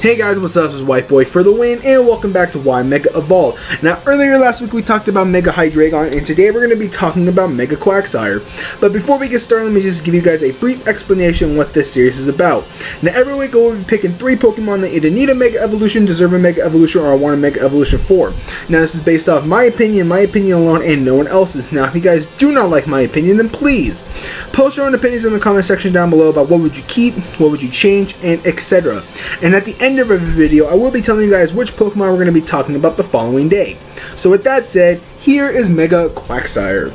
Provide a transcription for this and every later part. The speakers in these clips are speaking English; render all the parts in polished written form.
Hey guys, what's up? This is White Boy for the win, and welcome back to Why Mega Evolved. Now, earlier last week we talked about Mega Hydreigon, and today we're going to be talking about Mega Quagsire. But before we get started, let me just give you guys a brief explanation on what this series is about. Now, every week we'll be picking 3 Pokemon that either need a Mega Evolution, deserve a Mega Evolution, or want a Mega Evolution for. Now, this is based off my opinion alone, and no one else's. Now, if you guys do not like my opinion, then please post your own opinions in the comment section down below about what would you keep, what would you change, and etc. And at the end of every video, I will be telling you guys which Pokemon we're going to be talking about the following day. So with that said, here is Mega Quagsire.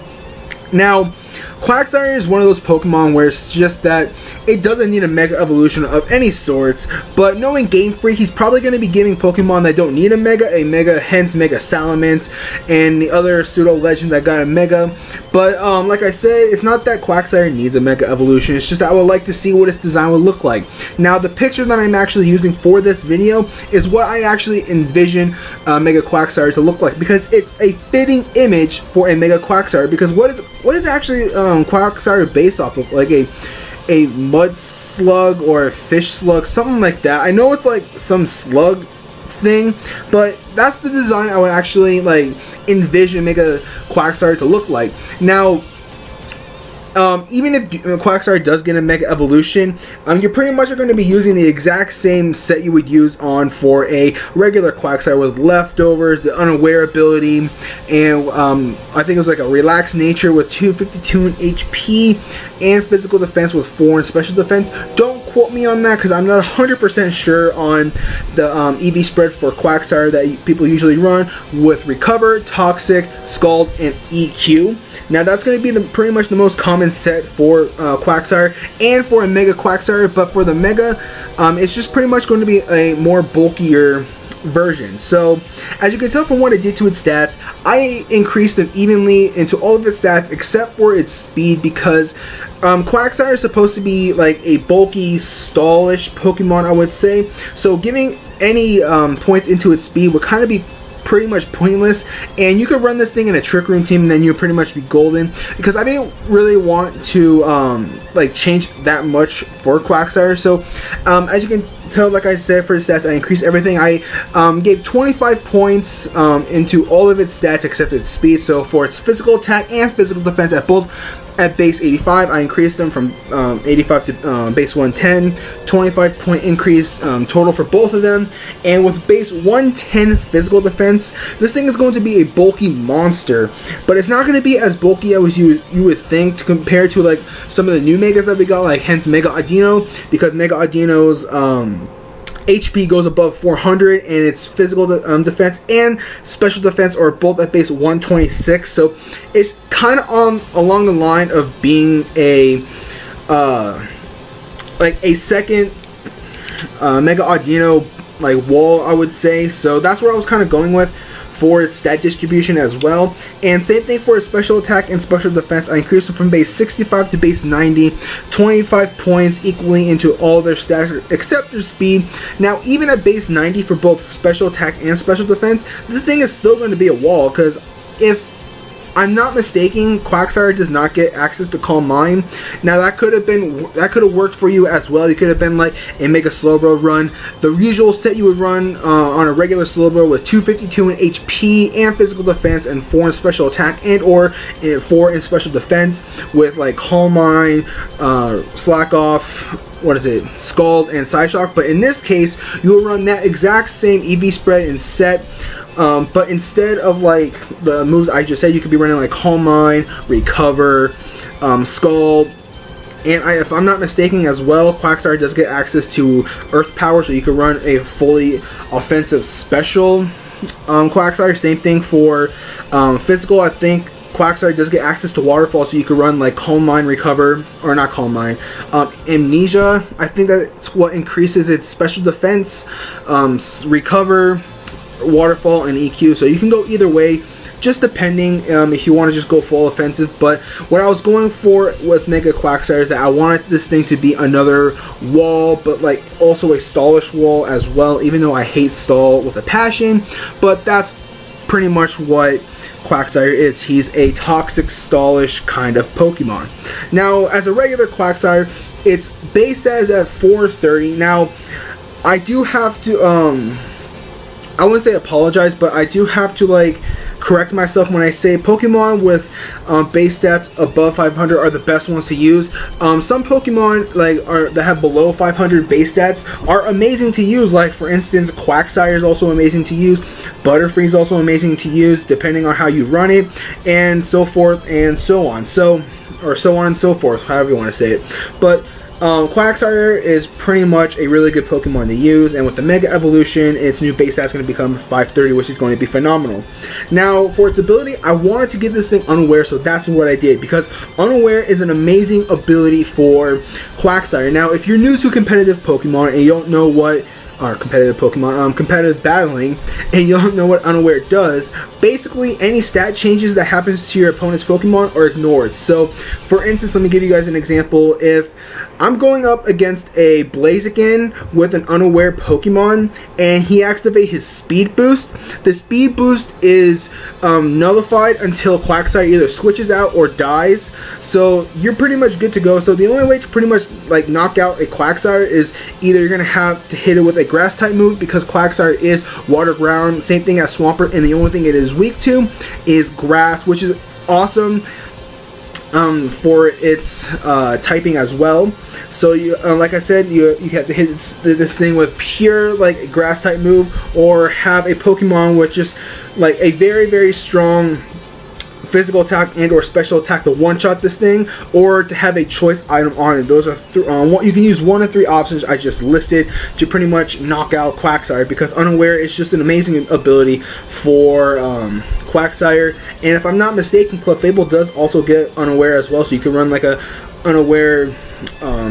Now, Quagsire is one of those Pokemon where it's just that it doesn't need a Mega Evolution of any sorts, but knowing Game Freak, he's probably going to be giving Pokemon that don't need a Mega, hence Mega Salamence and the other pseudo legends that got a Mega. But like I said, it's not that Quagsire needs a Mega Evolution, it's just that I would like to see what its design would look like. Now, the picture that I'm actually using for this video is what I actually envision Mega Quagsire to look like, because it's a fitting image for a Mega Quagsire, because what is actually Quagsire based off of? Like a mud slug or a fish slug, something like that. I know it's like some slug thing, but that's the design I would actually like envision Mega Quagsire to look like. Now, even if Quagsire does get a Mega Evolution, you pretty much are going to be using the exact same set you would use on for a regular Quagsire, with leftovers, the unaware ability, and I think it was like a relaxed nature with 252 in HP and physical defense with 4 in special defense. Don't quote me on that because I'm not 100% sure on the EV spread for Quagsire that people usually run, with Recover, Toxic, Scald, and EQ. Now that's going to be pretty much the most common set for Quagsire and for a Mega Quagsire, but for the Mega, it's just pretty much going to be a more bulkier version. So as you can tell from what I did to its stats, I increased them evenly into all of its stats except for its speed, because Quagsire is supposed to be like a bulky, stallish Pokemon, I would say. So giving any points into its speed would kind of be pretty much pointless, and you could run this thing in a Trick Room team and then you'll pretty much be golden, because I didn't really want to like change that much for Quagsire. So as you can tell, like I said, for the stats I increased everything. I gave 25 points into all of its stats except its speed. So for its physical attack and physical defense at base 85, I increased them from 85 to base 110, 25 point increase total for both of them. And with base 110 physical defense, this thing is going to be a bulky monster, but it's not going to be as bulky as you would think, to compare to like some of the new Megas that we got, like hence Mega Audino, because Mega Audino's HP goes above 400, and its physical defense and special defense are both at base 126. So it's kind of along the line of being a like a second Mega Audino like wall, I would say. So that's where I was kind of going with for its stat distribution as well. And same thing for its special attack and special defense. I increased them from base 65 to base 90, 25 points equally into all their stats except their speed. Now, even at base 90 for both special attack and special defense, this thing is still going to be a wall, because if I'm not mistaken, Quagsire does not get access to Calm Mind. Now that could have worked for you as well. You could have been like a Mega Slowbro run, the usual set you would run on a regular Slowbro, with 252 in HP and physical defense and 4 in special attack and or 4 in special defense, with like Calm Mind, Slack Off, what is it, Scald, and Psyshock. But in this case, you will run that exact same EV spread and set. But instead of like the moves I just said, you could be running like Calm Mind, Recover, Scald, and if I'm not mistaken as well, Quagsire does get access to Earth Power, so you can run a fully offensive special Quagsire. Same thing for physical. I think Quagsire does get access to Waterfall, so you could run like Calm Mind, Recover, or not Calm Mind, Amnesia. I think that's what increases its special defense, Recover, Waterfall, and EQ. So you can go either way, just depending if you want to just go full offensive. But what I was going for with Mega Quagsire is that I wanted this thing to be another wall, but like also a stallish wall as well, even though I hate stall with a passion. But that's pretty much what Quagsire is. He's a toxic, stallish kind of Pokemon. Now, as a regular Quagsire, its base stat is at 430. Now, I do have to, I wouldn't say apologize, but I do have to like correct myself when I say Pokemon with base stats above 500 are the best ones to use. Some Pokemon that have below 500 base stats are amazing to use. Like for instance, Quagsire is also amazing to use. Butterfree is also amazing to use, depending on how you run it, and so forth and so on. Or so on and so forth, however you want to say it. But Quagsire is pretty much a really good Pokemon to use, and with the Mega Evolution, its new base stat is going to become 530, which is going to be phenomenal. Now, for its ability, I wanted to give this thing Unaware, so that's what I did, because Unaware is an amazing ability for Quagsire. Now, if you're new to competitive Pokemon and you don't know what competitive battling, and you don't know what Unaware does, basically any stat changes that happens to your opponent's Pokemon are ignored. So, for instance, let me give you guys an example. If I'm going up against a Blaziken with an Unaware Pokemon, and he activates his Speed Boost, the Speed Boost is nullified until Quagsire either switches out or dies. So you're pretty much good to go. So the only way to pretty much like knock out a Quagsire is either you're gonna have to hit it with a Grass type move, because Quagsire is water ground, same thing as Swampert, and the only thing it is weak to is Grass, which is awesome for its typing as well. So you, like I said, you have to hit this thing with pure like Grass type move, or have a Pokemon with just like a very strong physical attack and or special attack to one-shot this thing, or to have a choice item on it. Those are you can use one of three options I just listed to pretty much knock out Quagsire, because Unaware is just an amazing ability for Quagsire. And if I'm not mistaken, Clefable does also get Unaware as well, so you can run like a Unaware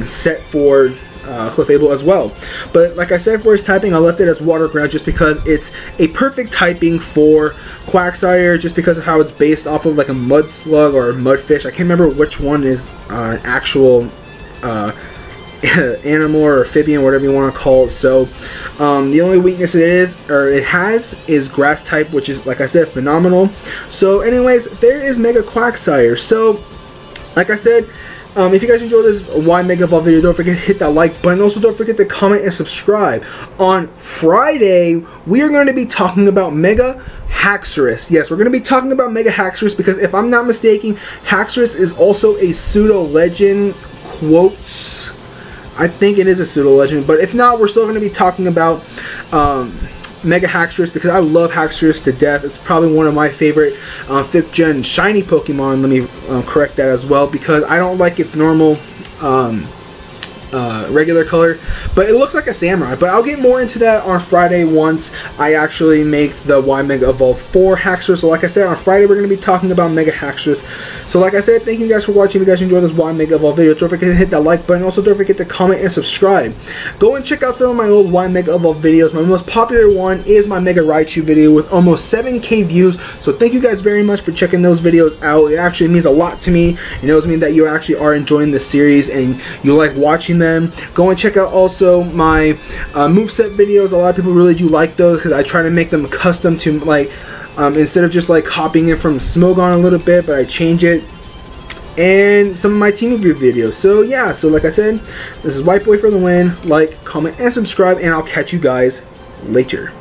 set for Clefable as well. But like I said, for its typing, I left it as Water Ground just because it's a perfect typing for Quagsire, just because of how it's based off of like a Mud Slug or a Mudfish. I can't remember which one is an actual animal or amphibian, whatever you want to call it. So the only weakness it has is Grass type, which is, like I said, phenomenal. So anyways, there is Mega Quagsire. So like I said, if you guys enjoyed this Why Mega Evolve video, don't forget to hit that like button. Also, don't forget to comment and subscribe. On Friday, we are going to be talking about Mega Haxorus. Yes, we're going to be talking about Mega Haxorus, because if I'm not mistaken, Haxorus is also a pseudo-legend, quotes. I think it is a pseudo-legend, but if not, we're still going to be talking about Mega Haxorus, because I love Haxorus to death. It's probably one of my favorite 5th gen shiny Pokemon. Let me correct that as well, because I don't like its normal regular color, but it looks like a samurai. But I'll get more into that on Friday once I actually make the Y Mega Evolve 4 Haxorus. So like I said, on Friday we're going to be talking about Mega Haxorus. So like I said, thank you guys for watching. If you guys enjoyed this Y Mega Evolve video, don't forget to hit that like button. Also, don't forget to comment and subscribe. Go and check out some of my old Y Mega Evolve videos. My most popular one is my Mega Raichu video with almost 7K views. So thank you guys very much for checking those videos out. It actually means a lot to me. It knows me that you actually are enjoying this series and you like watching them. Go and check out also my moveset videos. A lot of people really do like those, because I try to make them custom to like instead of just like copying it from Smogon a little bit, but I change it. And some of my team review videos. So yeah, so like I said, this is White Boy for the win. Like, comment, and subscribe, and I'll catch you guys later.